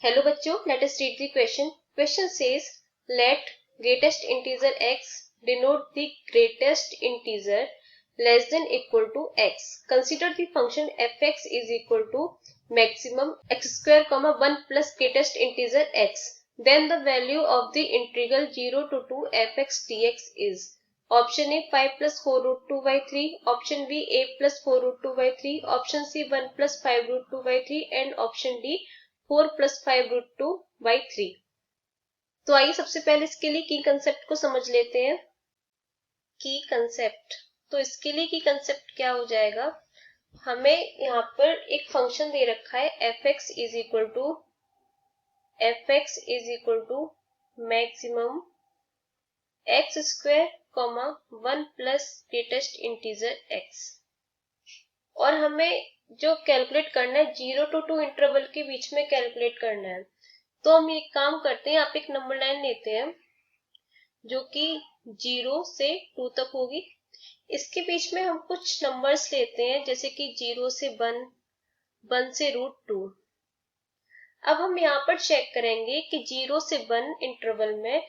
Hello बच्चों, let us read the question. Question says, let greatest integer x denote the greatest integer less than equal to x. Consider the function fx is equal to maximum x square comma 1 plus greatest integer x. Then the value of the integral 0 to 2 fx dx is option A 5 plus 4 root 2 by 3, option B 8 plus 4 root 2 by 3, option C 1 plus 5 root 2 by 3 and option D 4 plus 5 root 2 by 3। तो आइए सबसे पहले इसके लिए की concept को समझ लेते हैं। की कंसेप्ट, तो इसके लिए की कंसेप्ट क्या हो जाएगा, हमें यहाँ पर एक फंक्शन दे रखा है fx is equal to maximum x square comma 1 plus greatest integer x, और हमें जो कैलकुलेट करना है 0 to 2 इंटरवल के बीच में कैलकुलेट करना है। तो हम एक काम करते हैं, आप एक नंबर लाइन लेते हैं जो कि 0 से 2 तक होगी। इसके बीच में हम कुछ नंबर्स लेते हैं जैसे कि 0 से 1 से √2। अब हम यहाँ पर चेक करेंगे कि 0 से 1 इंटरवल में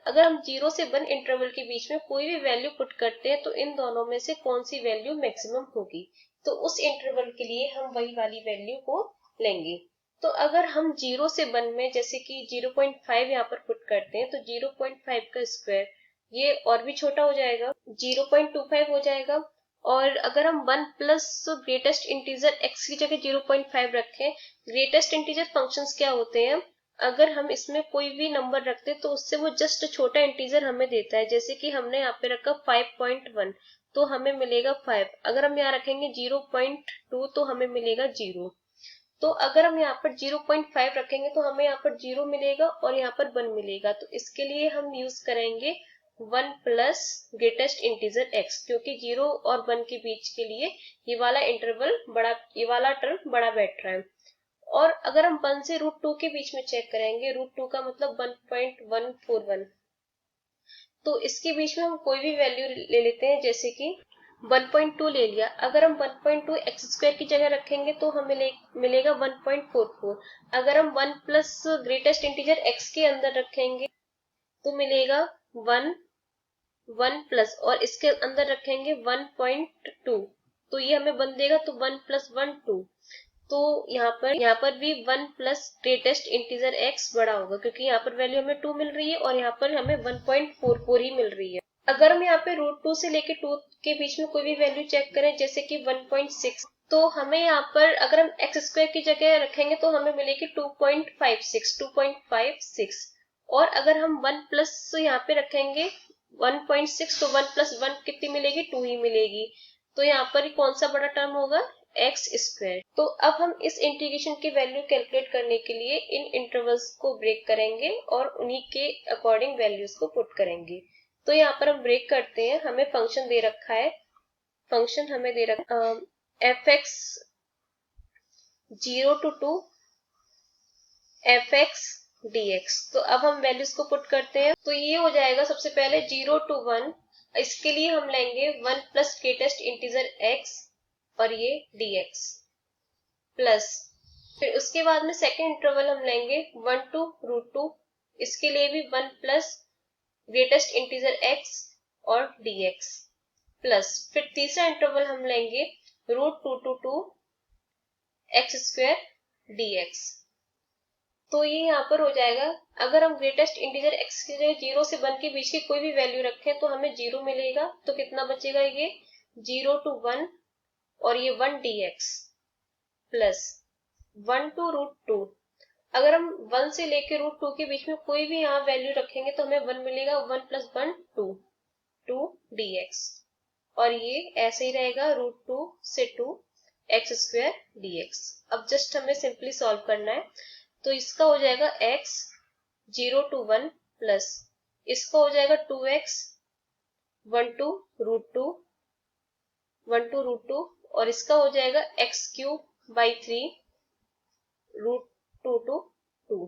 अगर हम 0 से 1 इंटरवल के बीच में कोई भी वैल्यू पुट करते हैं तो इन दोनों में से कौन सी वैल्यू मैक्सिमम होगी, तो उस इंटरवल के लिए हम वही वाली वैल्यू को लेंगे। तो अगर हम 0 से 1 में जैसे कि 0.5 यहाँ पर पुट करते हैं तो 0.5 का स्क्वायर ये और भी छोटा हो जाएगा, 0.25 हो जाएगा। और अगर हम 1 प्लस ग्रेटेस्ट इंटीजर x की जगह 0.5 रखें, ग्रेटेस्ट इंटीजर फंक्शंस क्या होते हैं, अगर हम इसमें कोई भी नंबर रखते तो उससे वो जस्ट छोटा इंटीजर हमें देता है। जैसे कि हमने यहाँ पे रखा 5.1 तो हमें मिलेगा 5। अगर हम यहाँ रखेंगे 0.2 तो हमें मिलेगा 0। तो अगर हम यहाँ पर 0.5 रखेंगे तो हमें यहाँ पर 0 मिलेगा और यहाँ पर 1 मिलेगा। तो इसके लिए हम यूज करेंगे 1 प्लस ग्रेटेस्ट इंटीजर x, क्योंकि 0 और 1 के बीच के लिए ये वाला इंटरवल बड़ा, ये वाला टर्म बड़ा बैठ रहा है। और अगर हम 1 से √2 के बीच में चेक करेंगे, √2 का मतलब 1.141, तो इसके बीच में हम कोई भी वैल्यू ले लेते हैं जैसे कि 1.2 ले लिया। अगर हम 1.2 एक्स स्क्वायर की जगह रखेंगे तो हमें मिलेगा 1.44। अगर हम 1 प्लस ग्रेटेस्ट इंटीजर x के अंदर रखेंगे तो मिलेगा 1 प्लस, और इसके अंदर रखेंगे 1.2 तो ये हमें 1 देगा, तो 1 प्लस 1 2। तो यहाँ पर भी 1 प्लस ग्रेटेस्ट इंटीजर x बड़ा होगा, क्योंकि यहाँ पर वैल्यू हमें 2 मिल रही है और यहाँ पर हमें 1.44 ही मिल रही है। अगर हम यहाँ पे √2 से लेके 2 के बीच में कोई भी वैल्यू चेक करें जैसे कि 1.6, तो हमें यहाँ पर अगर हम एक्स स्क्वायर की जगह रखेंगे तो हमें मिलेगी 2.56। और अगर हम 1 प्लस यहाँ पे रखेंगे 1.6 तो 1 प्लस 1 कितनी मिलेगी, 2 ही मिलेगी। तो यहाँ पर कौन सा बड़ा टर्म होगा, एक्स स्क्वायर। तो अब हम इस इंटीग्रेशन की वैल्यू कैलकुलेट करने के लिए इन इंटरवल्स को ब्रेक करेंगे और उन्हीं के अकॉर्डिंग वैल्यूज को पुट करेंगे। तो यहाँ पर हम ब्रेक करते हैं, हमें फंक्शन दे रखा है, फंक्शन हमें दे रखा fx 0 to 2 fx dx। तो अब हम वैल्यूज को पुट करते हैं, तो ये हो जाएगा सबसे पहले 0 to 1, इसके लिए हम लेंगे 1 प्लस ग्रेटेस्ट इंटीजर x और ये dx प्लस, फिर उसके बाद में सेकेंड इंटरवल हम लेंगे 1 to √2, इसके लिए भी 1 प्लस ग्रेटेस्ट इंटीजर x और dx प्लस, फिर तीसरा इंटरवल हम लेंगे √2 to 2 x स्क्वायर dx। तो ये यहाँ पर हो जाएगा, अगर हम ग्रेटेस्ट इंटीजर x की जगह 0 से 1 के बीच की कोई भी वैल्यू रखें तो हमें 0 मिलेगा। तो कितना बचेगा, ये 0 to 1 और ये 1 dx प्लस 1 to √2। अगर हम 1 से लेके √2 के बीच में कोई भी यहाँ वैल्यू रखेंगे तो हमें 1 मिलेगा, 1 प्लस 1 2 dx, और ये ऐसे ही रहेगा √2 से 2 x स्क्वायर dx। अब जस्ट हमें सिंपली सॉल्व करना है, तो इसका हो जाएगा x 0 to 1 प्लस इसका हो जाएगा 2x 1 to √2 और इसका हो जाएगा x³ by 3 √2 to 2।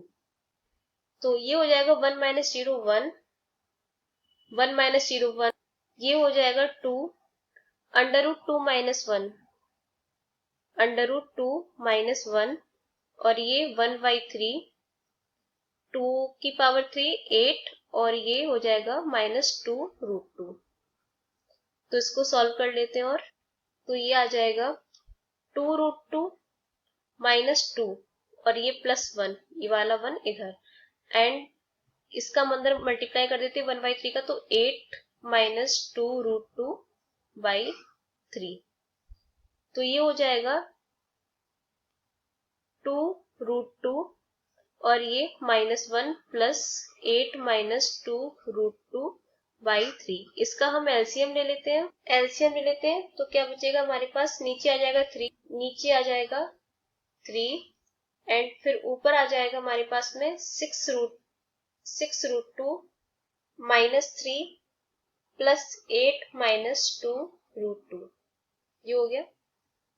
तो ये हो जाएगा 1 minus 0 1, 1 minus 0 1, ये हो जाएगा 2 √2 minus 1, √2 minus 1 और ये 1/3, 2 की पावर 3 8 और ये हो जाएगा -2√2। तो इसको सॉल्व कर लेते हैं और तो ये आ जाएगा 2√2 -2 और ये +1, ये वाला 1 इधर, एंड इसका अंदर मल्टीप्लाई कर देते हैं 1/3 का, तो 8 -2√2/3। तो ये हो जाएगा 2√2 और ये -1 प्लस 8 -2√2/3। इसका हम एलसीएम ले लेते हैं। तो क्या बचेगा हमारे पास, नीचे आ जाएगा 3, नीचे आ जाएगा 3 एंड फिर ऊपर आ जाएगा हमारे पास में 6√2 -3 प्लस 8 -2√2, ये हो गया।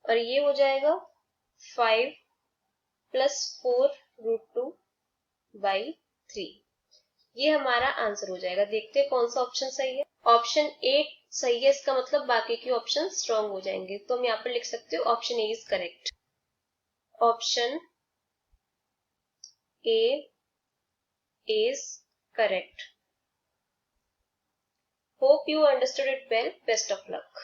और ये हो जाएगा 5 प्लस 4√2/3। ये हमारा आंसर हो जाएगा। देखते हैं कौन सा ऑप्शन सही है। ऑप्शन ए सही है, इसका मतलब बाकी के ऑप्शन स्ट्रॉन्ग हो जाएंगे। तो हम यहाँ पर लिख सकते हो option A is correct. Option A is correct. Hope you understood it well. Best of luck.